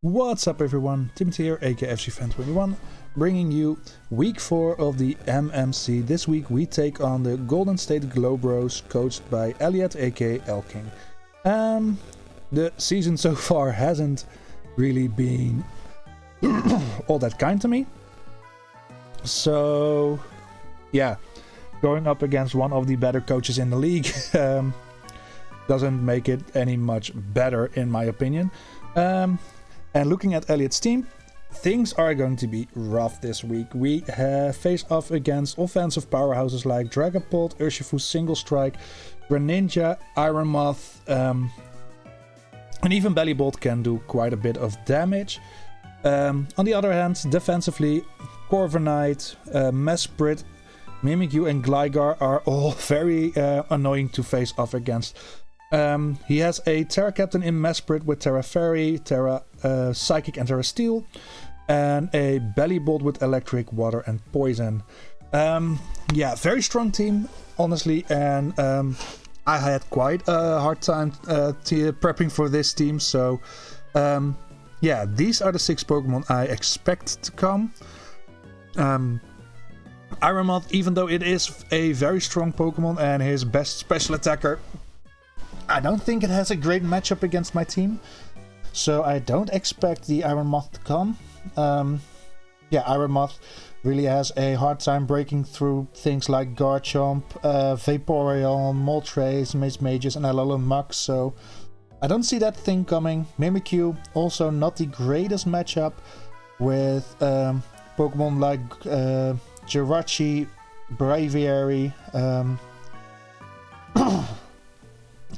What's up everyone, Timothy here, aka FCFan21, bringing you week 4 of the MMC. This week we take on the Golden State Glowbros, coached by Elliot aka Elking. The season so far hasn't really been all that kind to me. So yeah, going up against one of the better coaches in the league doesn't make it any much better in my opinion. And looking at Elliot's team, things are going to be rough this week. We face off against offensive powerhouses like Dragapult, Urshifu, Single Strike, Greninja, Iron Moth, and even Bellibolt can do quite a bit of damage. On the other hand, defensively, Corviknight, Mesprit, Mimikyu and Gligar are all very annoying to face off against. He has a Terra Captain in Mesprit with Terra Fairy, Terra Psychic and Terra Steel, and a Bellibolt with Electric, Water and Poison. Yeah, very strong team, honestly, and I had quite a hard time prepping for this team, so yeah, these are the 6 Pokemon I expect to come. Iron Moth, even though it is a very strong Pokemon and his best special attacker, I don't think it has a great matchup against my team, so I don't expect the Iron Moth to come. Yeah, Iron Moth really has a hard time breaking through things like Garchomp, Vaporeon, Moltres, Mages, and Alolan Mux, so I don't see that thing coming. Mimikyu, also not the greatest matchup with Pokemon like Jirachi, Braviary,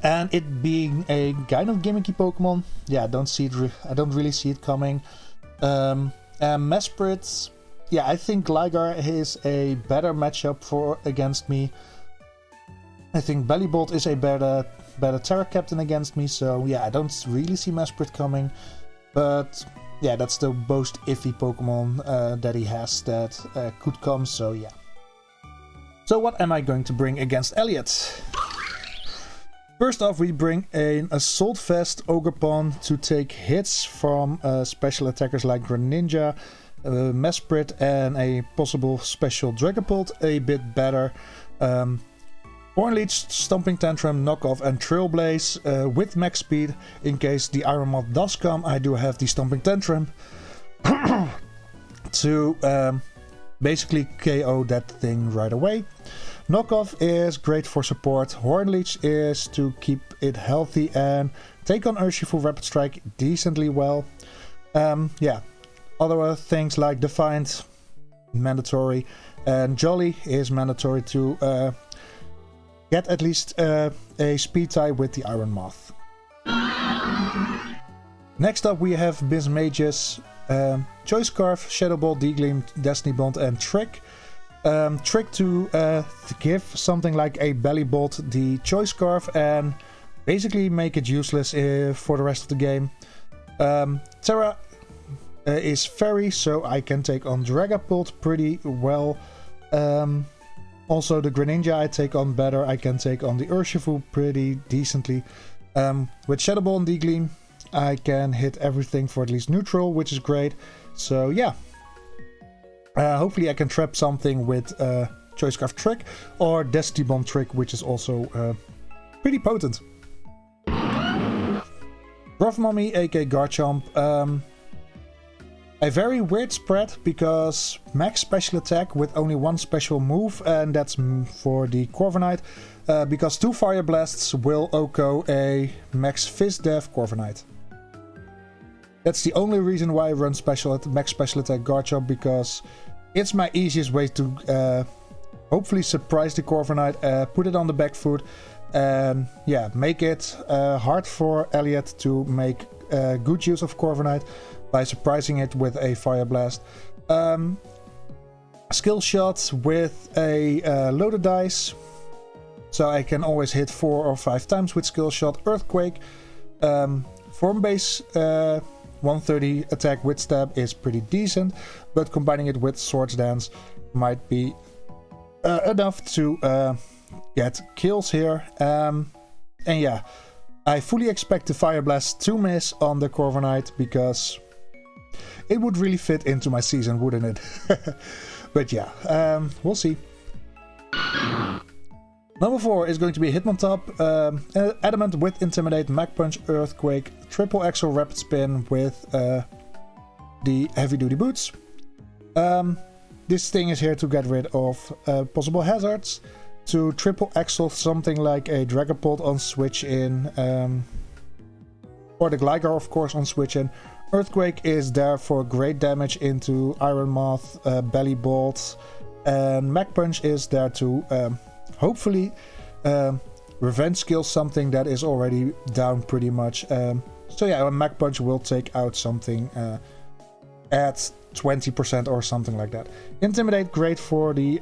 and it being a kind of gimmicky Pokemon, yeah, I don't really see it coming. And Mesprit, yeah, I think Gligar is a better matchup against me. I think Bellibolt is a better Terra Captain against me, so yeah, I don't really see Mesprit coming. But yeah, that's the most iffy Pokemon that he has that could come, so yeah. So what am I going to bring against Elliot? First off, we bring an Assault Vest Ogerpon to take hits from special attackers like Greninja, Mesprit, and a possible special Dragapult a bit better. Hornleech, Stomping Tantrum, Knockoff, and Trailblaze with max speed. In case the Iron Moth does come, I do have the Stomping Tantrum to basically KO that thing right away. Knockoff is great for support. Hornleech is to keep it healthy and take on Urshifu Rapid Strike decently well. Yeah, other things like Defiant, mandatory, and Jolly is mandatory to get at least a speed tie with the Iron Moth. Next up we have Mages, Choice Scarf, Shadow Ball, D-Gleam, Destiny Bond, and Trick. Trick to give something like a Bellibolt the Choice Scarf and basically make it useless for the rest of the game. Terra is Fairy, so I can take on Dragapult pretty well. Also the Greninja I take on better. I can take on the Urshifu pretty decently. With Shadow Ball and D-Gleam I can hit everything for at least neutral, which is great. So yeah. Hopefully I can trap something with Choice Scarf Trick or Destiny Bomb Trick, which is also pretty potent. Rough Mommy aka Garchomp. A very weird spread because max special attack with only one special move, and that's for the Corviknight, because 2 Fire Blasts will OHKO a max Fizz Def Corviknight. That's the only reason why I run max special attack Garchomp, because it's my easiest way to hopefully surprise the Corviknight, put it on the back foot, and yeah, make it hard for Elliot to make good use of Corviknight by surprising it with a Fire Blast. Skill Shot with a loaded dice, so I can always hit 4 or 5 times with Skill Shot. Earthquake, Form Base 130 attack with stab is pretty decent, but combining it with Swords Dance might be enough to get kills here. And yeah, I fully expect the Fire Blast to miss on the Corviknight because It would really fit into my season, wouldn't it? But yeah, we'll see. Number 4 is going to be Hitmontop, Adamant with Intimidate, Mach Punch, Earthquake, Triple Axle, Rapid Spin with the Heavy Duty Boots. This thing is here to get rid of possible hazards, to Triple Axle something like a Dragapult on switch in, or the Gligar of course on switch in. Earthquake is there for great damage into Iron Moth, Belly Bolt, and Mach Punch is there to hopefully revenge skill something that is already down pretty much. So yeah, a Mach Punch will take out something at 20% or something like that. Intimidate, great for the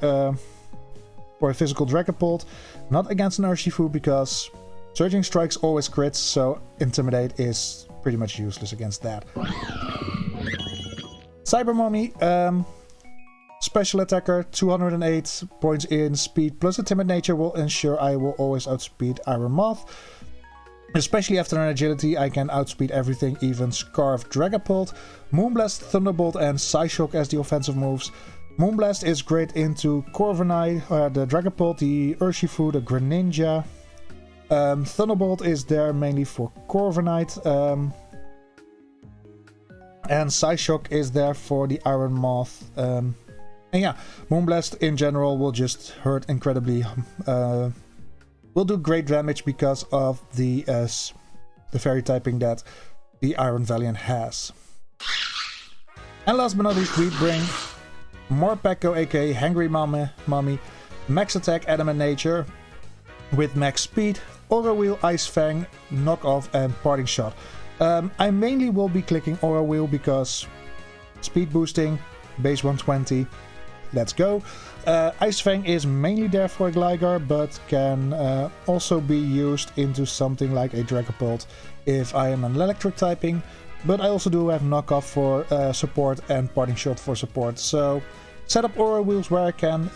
for a physical Dragapult, not against an Urshifu because Surging Strikes always crits, so Intimidate is pretty much useless against that. Cyber Mommy, special attacker, 208 points in speed plus a timid nature will ensure I will always outspeed Iron Moth. Especially after an agility, I can outspeed everything, even Scarf Dragapult, Moonblast, Thunderbolt and Psyshock as the offensive moves. Moonblast is great into Corviknight, the Dragapult, the Urshifu, the Greninja. Thunderbolt is there mainly for Corviknight. And Psyshock is there for the Iron Moth. And yeah, Moonblast in general will just hurt incredibly. Will do great damage because of the fairy typing that the Iron Valiant has. And last but not least, we bring Morpeko, aka Hangry Mommy, Max Attack, Adamant Nature with Max Speed, Aura Wheel, Ice Fang, Knock Off and Parting Shot. I mainly will be clicking Aura Wheel because speed boosting, base 120, let's go. Ice Fang is mainly there for a Gligar, but can also be used into something like a Dragapult if I am an electric typing. But I also do have Knock Off for support and Parting Shot for support. So set up Aura Wheels where I can,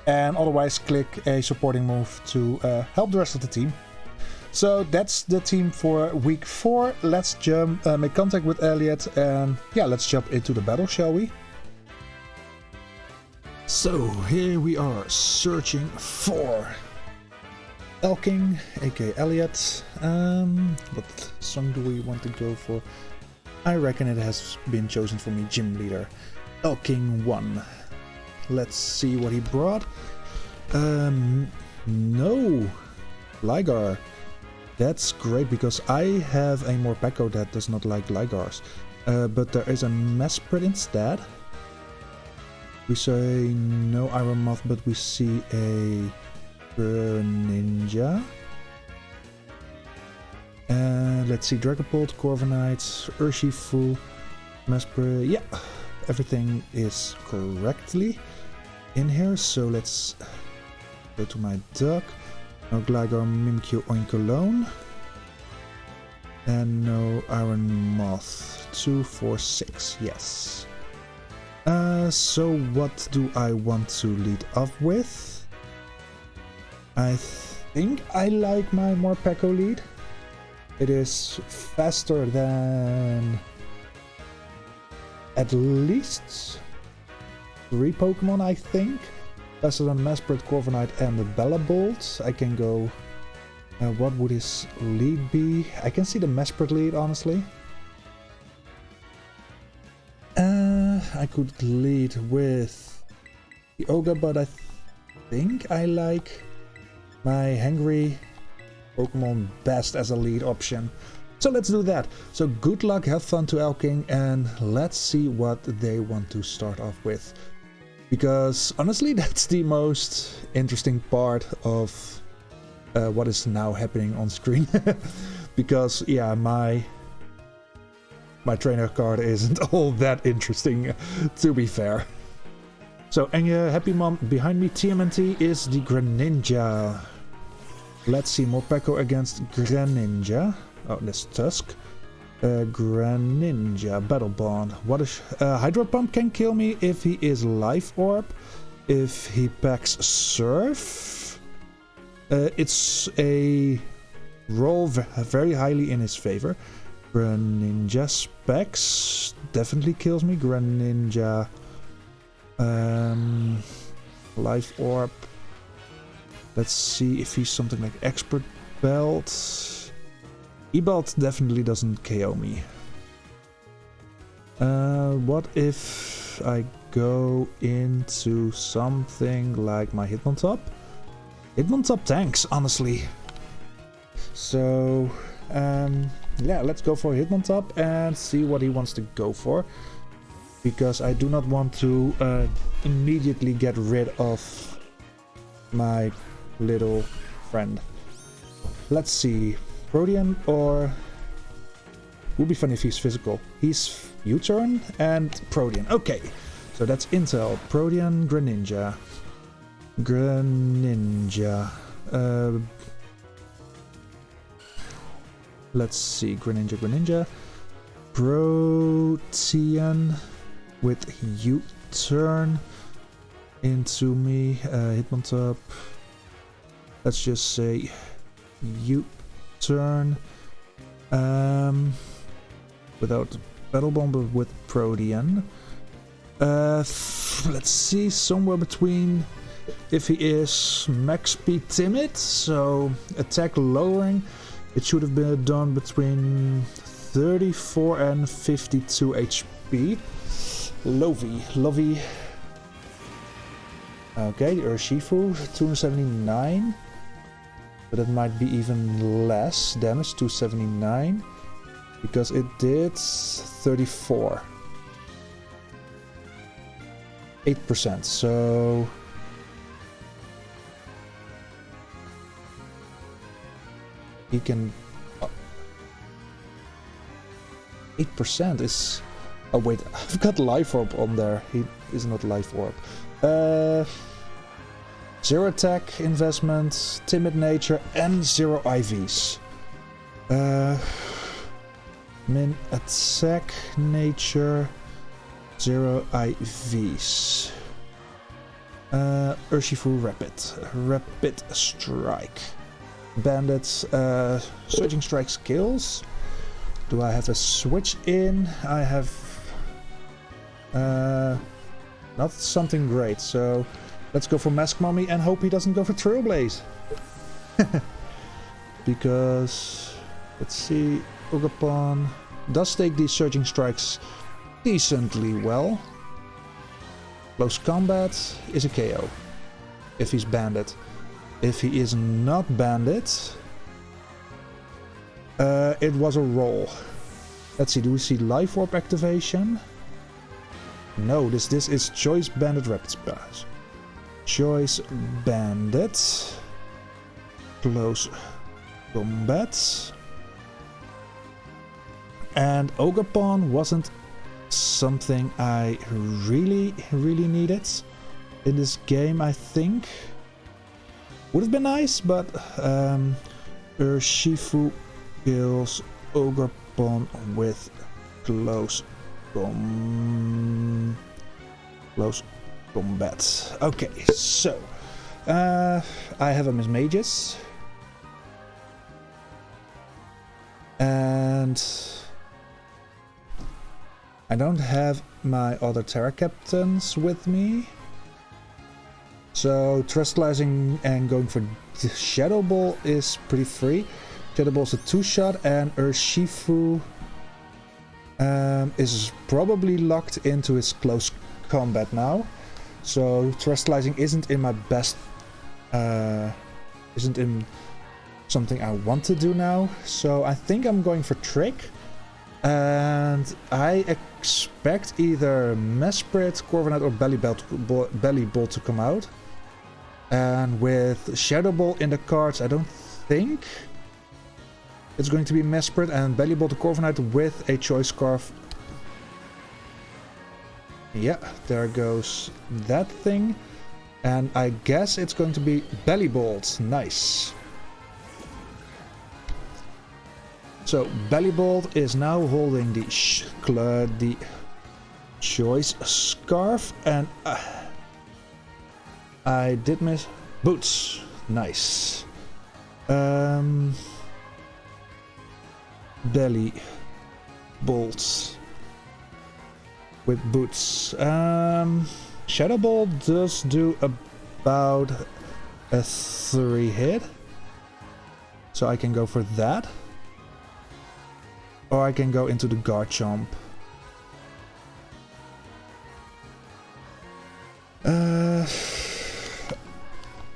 and otherwise click a supporting move to help the rest of the team. So that's the team for week 4. Let's make contact with Elliot, and yeah, let's jump into the battle, shall we? So here we are searching for Elking, aka Elliot. What song do we want to go for? I reckon it has been chosen for me, Gym Leader. Elking 1. Let's see what he brought. No. Gligar. That's great because I have a Morpeko that does not like Gligars. But there is a Mesprit instead. We say no Iron Moth, but we see a Ninja. Let's see, Dragapult, Corviknight, Urshifu, Mesprit. Yeah, everything is correctly in here. So let's go to my duck. No Gligar, Mimikyu, Oinkologne. And no Iron Moth. 2, 4, 6, yes. So what do I want to lead off with? I think I like my Morpeko lead. It is faster than at least 3 Pokemon, I think. Faster than Mesprit, Corviknight and the Bellabolt. I can go... what would his lead be? I can see the Mesprit lead, honestly. I could lead with the Ogre, but I think I like my Hangry Pokemon best as a lead option. So let's do that. So good luck, have fun to Elking, and let's see what they want to start off with. Because honestly, that's the most interesting part of what is now happening on screen. Because yeah, my trainer card isn't all that interesting, to be fair. So, and happy mom, behind me TMNT is the Greninja. Let's see, Morpeko against Greninja. Oh, that's Tusk. Greninja, Battle Bond. What is... Hydro Pump can kill me if he is Life Orb. If he packs Surf. It's a roll very highly in his favor. Greninja specs definitely kills me. Greninja. Life Orb. Let's see if he's something like Expert Belt. E-Belt definitely doesn't KO me. What if I go into something like my Hitmontop? Hitmontop tanks, honestly. So, yeah, let's go for Hitmontop and see what he wants to go for. Because I do not want to immediately get rid of my little friend. Let's see. Protean or... Would be funny if he's physical. He's U-turn and Protean. Okay. So that's Intel. Protean, Greninja. Greninja. Let's see. Greninja. Protean with U-turn into me. Hitmontop. Let's just say U-turn. Without Battle Bomb, but with Protean. Let's see, somewhere between, if he is max speed timid, so attack lowering, it should have been done between 34 and 52 HP. Lovey. Okay, the Urshifu, 279. But that might be even less damage, 279. Because it did 34. 8%, so... He can... 8% is... Oh wait, I've got Life Orb on there. He is not Life Orb. Zero attack, investment, timid nature, and 0 IVs. Min attack, nature, 0 IVs. Urshifu Rapid Strike. Bandits, Surging Strike skills. Do I have a switch in? I have not something great, so let's go for Mask Mummy and hope he doesn't go for Trailblaze. Because, let's see, Ogerpon does take these Surging Strikes decently well. Close Combat is a KO, if he's Bandit. If he is not Bandit, it was a roll. Let's see, do we see Life Orb activation? No, this is Choice Bandit Rapid Splash. Choice Bandit. Close Combat. And Ogerpon wasn't something I really needed in this game, I think. Would have been nice, but Urshifu kills Ogerpon with close combat. Okay, so I have a Miss Magus, and I don't have my other Terra Captains with me. So Trustalizing and going for Shadow Ball is pretty free. Shadow Ball is a 2-shot, and Urshifu is probably locked into his close combat now. So Trustalizing isn't in my best, isn't in something I want to do now. So I think I'm going for Trick, and I expect either Mesprit, Corviknight, or Belly Bolt to come out. And with Shadow Ball in the cards, I don't think it's going to be Mesprit, and Belly Bolt to Corviknight with a Choice Scarf. Yeah, there goes that thing. And I guess it's going to be Belly Bolt. Nice. So Belly Bolt is now holding the Choice Scarf, and I did miss Boots. Nice. Belly bolts with boots. Shadow Ball does do about a 3 hit, so I can go for that, or I can go into the Garchomp.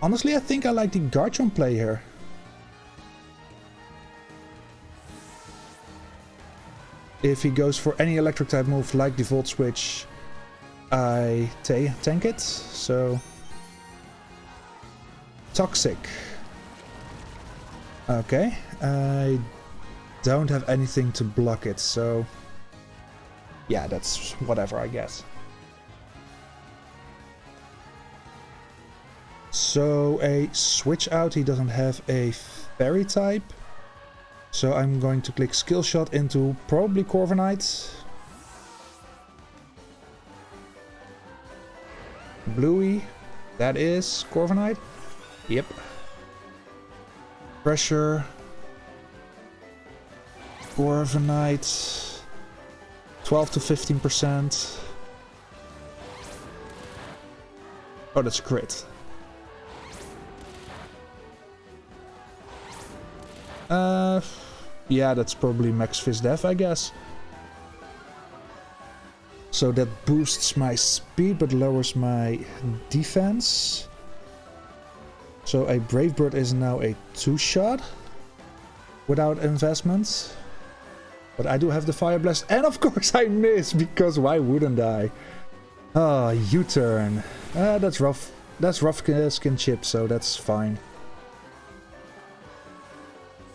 Honestly, I think I like the Garchomp play here. If he goes for any electric type move like the Volt Switch, I tank it. So Toxic. Okay, I don't have anything to block it, so yeah, that's whatever, I guess. So a switch out, he doesn't have a fairy type. So I'm going to click Skill Shot into probably Corviknight. Bluey, that is Corviknight. Yep. Pressure. Corviknight. 12 to 15%. Oh, that's a crit. Yeah, that's probably max Fizz Def, I guess. So that boosts my speed but lowers my defense. So a Brave Bird is now a 2-shot without investments. But I do have the Fire Blast, and of course I miss, because why wouldn't I? Ah, U-turn. That's rough. That's rough skin chip, so that's fine.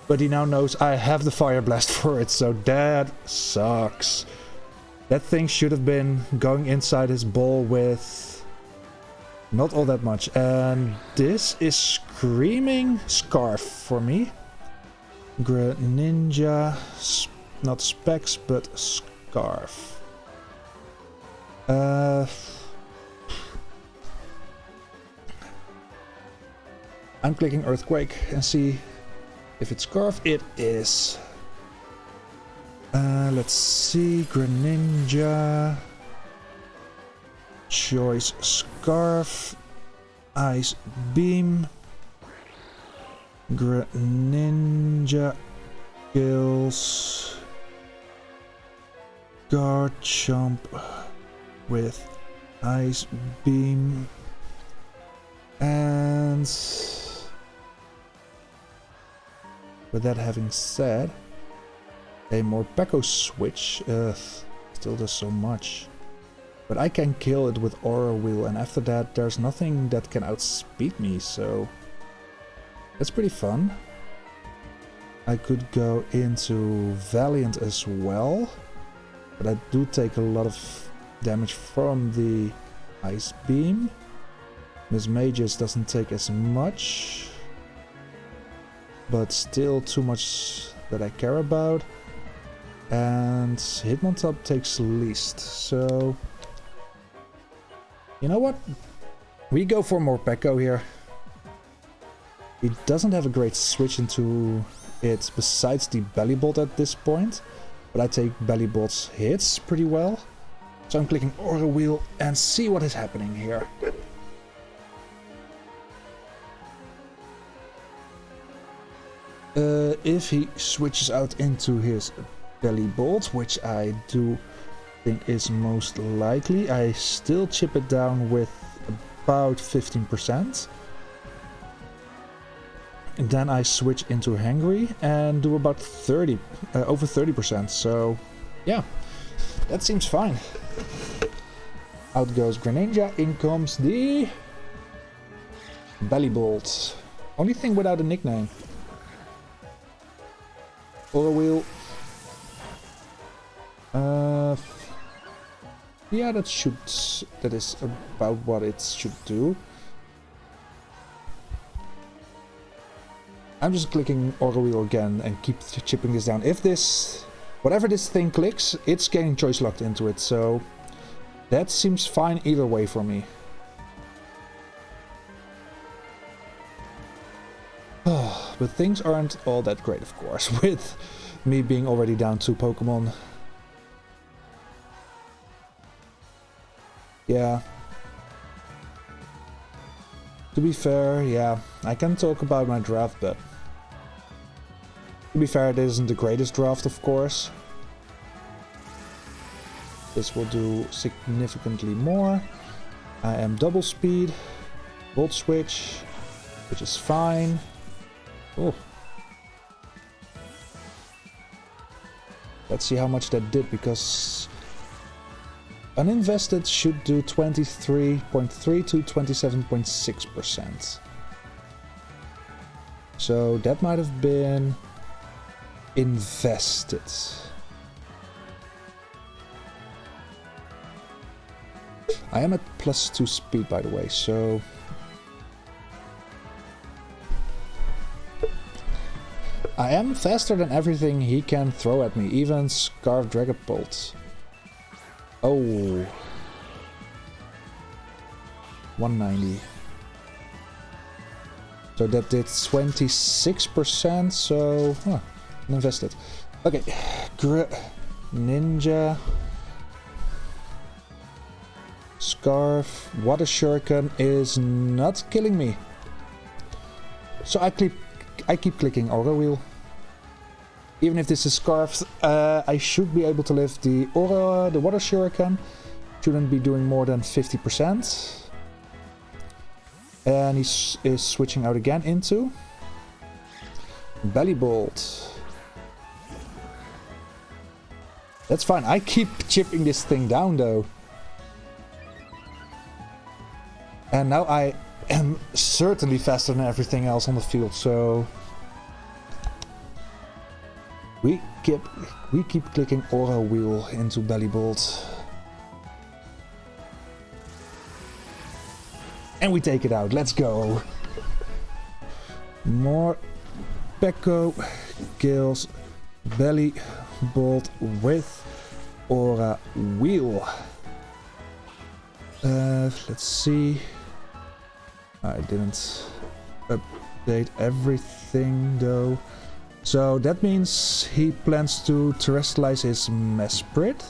But he now knows I have the Fire Blast for it, so that sucks. That thing should have been going inside his ball with not all that much. And this is screaming Scarf for me. Greninja, not Specs, but Scarf. I'm clicking Earthquake and see if it's Scarf. It is. Let's see. Greninja. Choice Scarf. Ice Beam. Greninja kills Garchomp with Ice Beam. And with that having said, a Morpeko switch still does so much. But I can kill it with Aura Wheel, and after that there's nothing that can outspeed me, so that's pretty fun. I could go into Valiant as well, but I do take a lot of damage from the Ice Beam. Miss Magus doesn't take as much, but still too much that I care about. And Hitmontop takes least, so you know what? We go for Morpeko here. He doesn't have a great switch into it besides the Belly Bolt at this point, but I take Belly Bolt's hits pretty well. So I'm clicking Aura Wheel and see what is happening here. If he switches out into his Belly Bolt, which I do think is most likely, I still chip it down with about 15%. And then I switch into Hangry and do about over 30%. So yeah, that seems fine. Out goes Greninja, in comes the Belly Bolt. Only thing without a nickname. Aura Wheel. Yeah, that is about what it should do. I'm just clicking Aura Wheel again and keep chipping this down. If this, whatever this thing clicks, it's getting choice locked into it, so that seems fine either way for me. But things aren't all that great, of course, with me being already down 2 Pokemon. Yeah. To be fair, yeah, I can talk about my draft, but to be fair, it isn't the greatest draft, of course. This will do significantly more. I am double speed, volt switch, which is fine. Oh. Let's see how much that did, because uninvested should do 23.3 to 27.6%. So that might have been invested. I am at +2 speed, by the way, so I am faster than everything he can throw at me, even Scarf Dragapult. Oh. 190. So that did 26%, so invested. Okay. Ninja. Scarf. Water Shuriken is not killing me. So I keep clicking Aura Wheel. Even if this is Scarfed, I should be able to live the Aura, the Water Shuriken. Shouldn't be doing more than 50%. And he is switching out again into Belly Bolt. That's fine. I keep chipping this thing down though. And now I am certainly faster than everything else on the field, so we keep clicking Aura Wheel into Belly Bolt. And we take it out. Let's go. Morpeko kills Belly Bolt with Aura Wheel. Let's see. I didn't update everything though. So that means he plans to terrestrialize his Mesprit.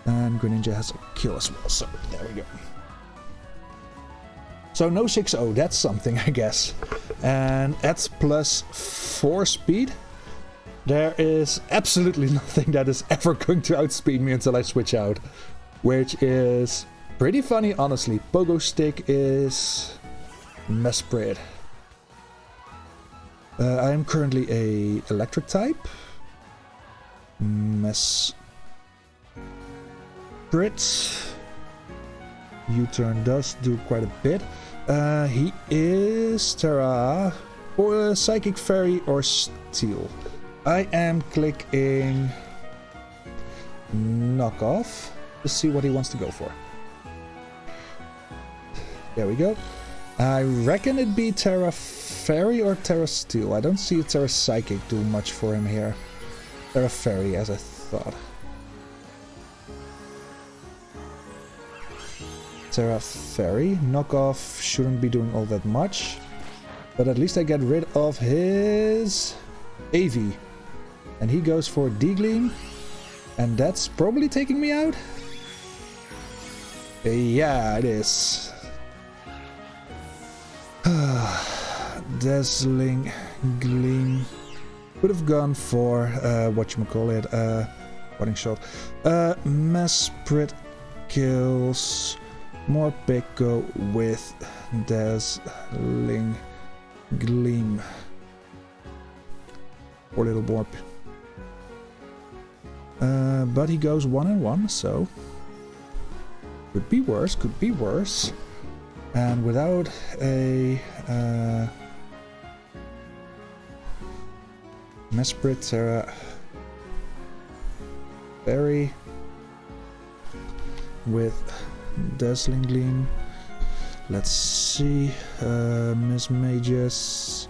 And Greninja has a kill as well, so there we go. So no 6-0, that's something, I guess. And at +4 speed, there is absolutely nothing that is ever going to outspeed me until I switch out. Which is pretty funny, honestly. Pogo Stick is Mesprit. I am currently a electric type. Mesprit. U-turn does do quite a bit. He is Terra, or Psychic Fairy, or Steel. I am clicking Knockoff to see what he wants to go for. There we go. I reckon it'd be Terra Fairy or Terra Steel. I don't see a Terra Psychic do much for him here. Terra Fairy, as I thought. Terra Fairy. Knockoff shouldn't be doing all that much. But at least I get rid of his AV. And he goes for D-Gleam. And that's probably taking me out. Yeah, it is. Dazzling Gleam. Could have gone for whatchamacallit, Running Shot. Mesprit kills Morpeko with Dazzling Gleam. Poor little Morp. But he goes 1-1, so could be worse, could be worse. And without a Mesprit, Terra Fairy with Dazzling Gleam. Let's see. Miss Magus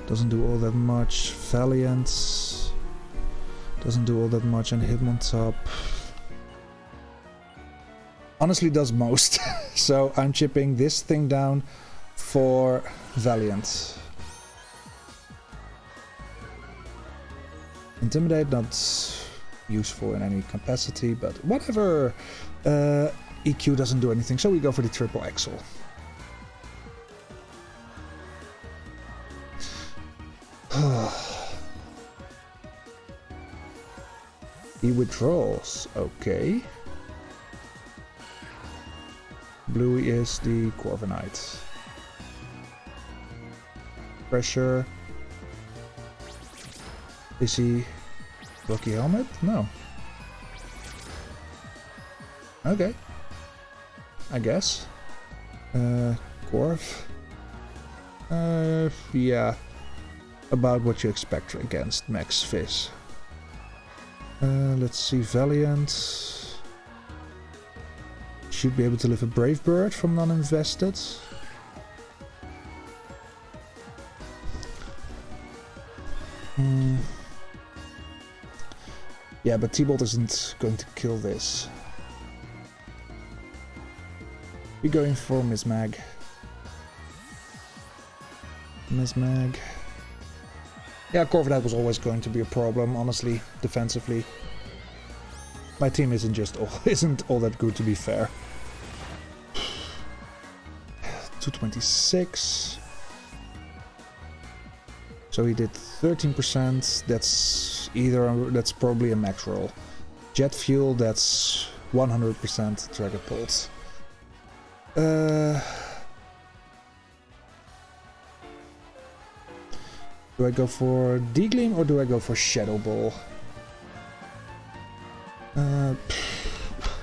doesn't do all that much. Valiant doesn't do all that much, and Hitmontop honestly does most. So I'm chipping this thing down for Valiant. Intimidate, not useful in any capacity, but whatever. EQ doesn't do anything, so we go for the triple axle. He withdraws. Okay. Bluey is the Corviknight. Pressure. Is he Rocky Helmet? No. Okay. I guess. Corv. Yeah. About what you expect against Max Fizz. Let's see, Valiant. Should be able to live a Brave Bird from non-invested. Yeah, but T-Bolt isn't going to kill this. We're going for Miss Mag. Miss Mag. Yeah, Corviknight was always going to be a problem, honestly, defensively. My team isn't all that good, to be fair. 226. So he did 13%. That's probably a max roll. Jet Fuel, that's 100% Dragapult. Do I go for D-Gleam or do I go for Shadow Ball?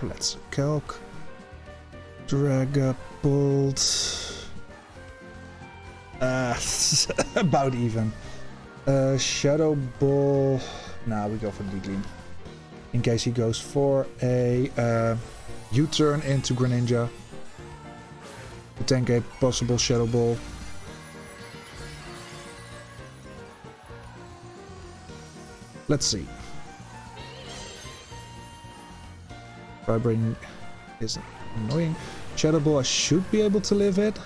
Let's calc. Dragapult. About even. Shadow Ball. Nah, we go for D-Gleam. In case he goes for a U-turn into Greninja. To tank a possible Shadow Ball. Let's see. Vibrating is annoying. Shadow Ball, I should be able to live it.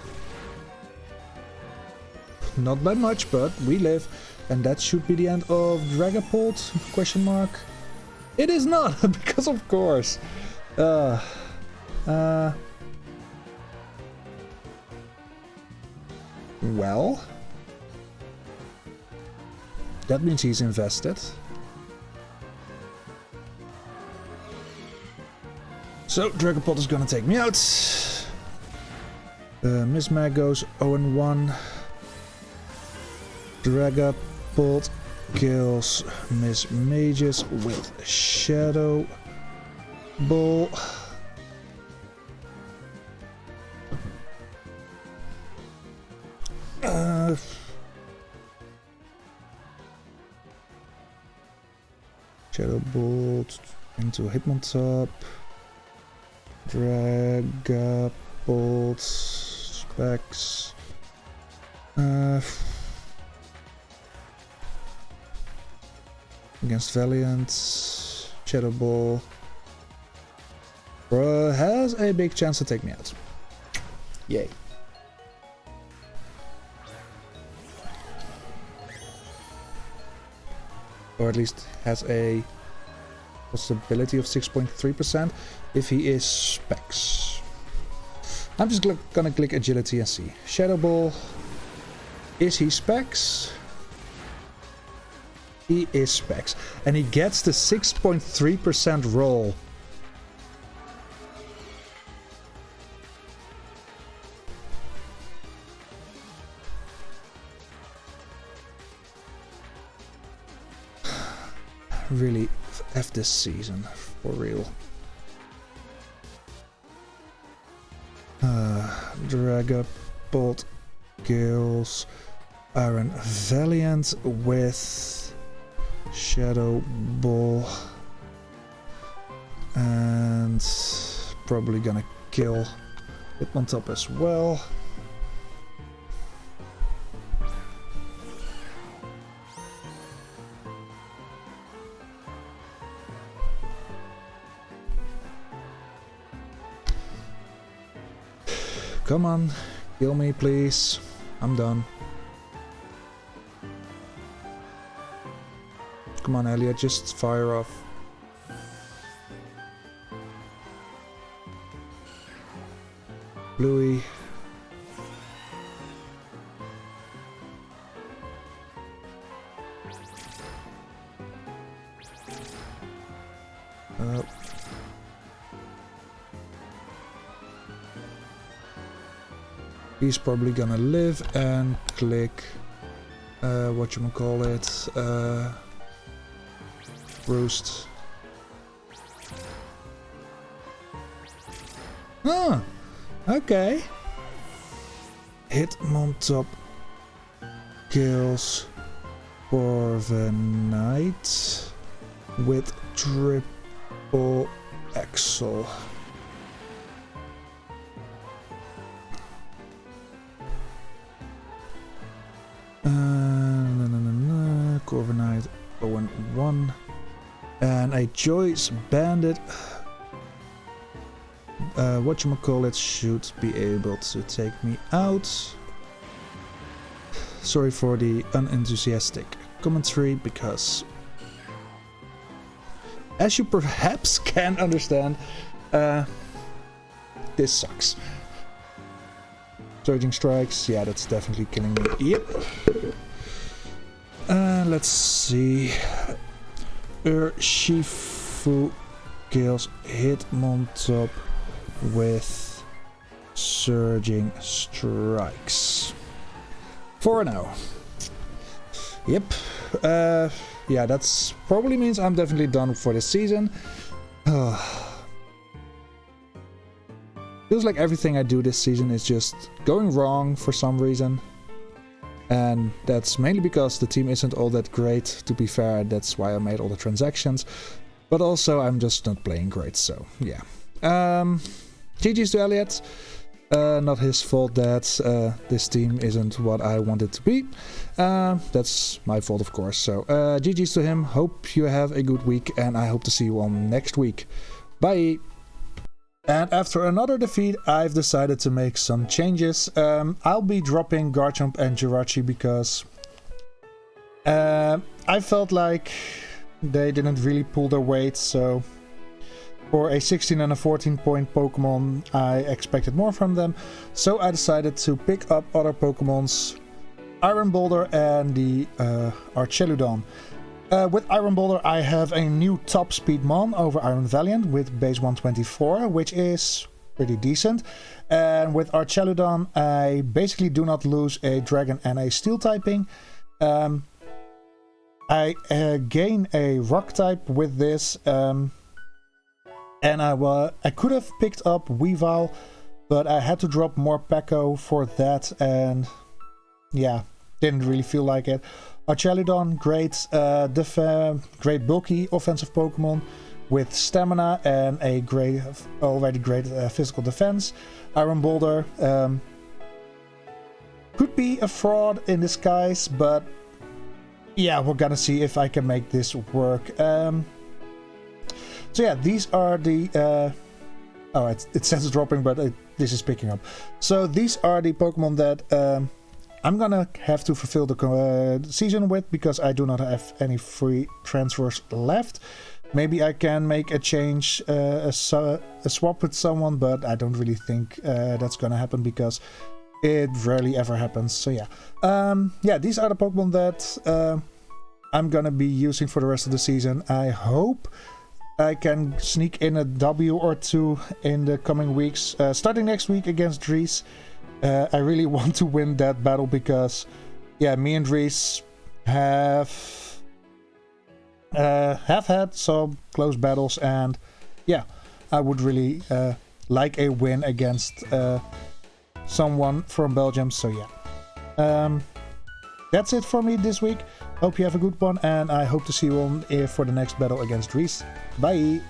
Not by much, but we live. And that should be the end of Dragapult? Question mark. It is not, because of course. Well. That means he's invested. So, Dragapult is gonna take me out. Miss Mag goes 0-1. Dragapult kills Miss Mages with Shadow Ball. Shadow Bolt into Hitmontop. Dragapult specs. Against Valiant. Shadow Ball. Has a big chance to take me out. Yay. Or at least has a possibility of 6.3% if he is specs. I'm just gonna click agility and see. Shadow Ball. Is he specs? He is specs. And he gets the 6.3% roll. Really F this season, for real. Dragapult kills Iron Valiant with Shadow Ball. And probably gonna kill Hitmontop as well. Come on, kill me please. I'm done. Come on Elliot, just fire off. Bluey. He's probably gonna live and click whatchamacallit, Roost. Ah, okay. Hitmontop kills Corviknight with triple Axel. Corviknight 0-1 and a Choice Bandit. Whatchamacallit should be able to take me out. Sorry for the unenthusiastic commentary, because as you perhaps can understand, this sucks. Surging Strikes, yeah, that's definitely killing me. Yep. Let's see. Urshifu kills Hitmontop with Surging Strikes. 4-0. Yep. Yeah, that's probably means I'm definitely done for this season. Feels like everything I do this season is just going wrong for some reason. And that's mainly because the team isn't all that great, to be fair. That's why I made all the transactions. But also, I'm just not playing great, so yeah. GG's to Elliot. Not his fault that this team isn't what I want it to be. That's my fault, of course. So GG's to him. Hope you have a good week, and I hope to see you all next week. Bye! And after another defeat, I've decided to make some changes. I'll be dropping Garchomp and Jirachi because I felt like they didn't really pull their weight. So for a 16 and a 14 point Pokemon, I expected more from them. So I decided to pick up other Pokemons, Iron Boulder and the Archeludon. With Iron Boulder, I have a new top speed Mon over Iron Valiant with base 124, which is pretty decent. And with Archeludon, I basically do not lose a Dragon and a Steel typing. I gain a Rock type with this, and I could have picked up Weavile, but I had to drop Morpeko for that, and yeah, didn't really feel like it. Archeludon, great bulky offensive Pokemon with stamina and a already great physical defense. Iron Boulder could be a fraud in disguise, but yeah, we're gonna see if I can make this work. So yeah, these are the oh, it says dropping, but this is picking up. So these are the Pokemon that I'm gonna have to fulfill the season with, because I do not have any free transfers left. Maybe I can make a change, a swap with someone, but I don't really think that's gonna happen, because it rarely ever happens. So yeah, yeah, these are the Pokemon that I'm gonna be using for the rest of the season. I hope I can sneak in a W or two in the coming weeks, starting next week against Dries. I really want to win that battle, because yeah, me and Dries have had some close battles, and yeah, I would really like a win against someone from Belgium. So yeah, that's it for me this week. Hope you have a good one, and I hope to see you all for the next battle against Dries. Bye!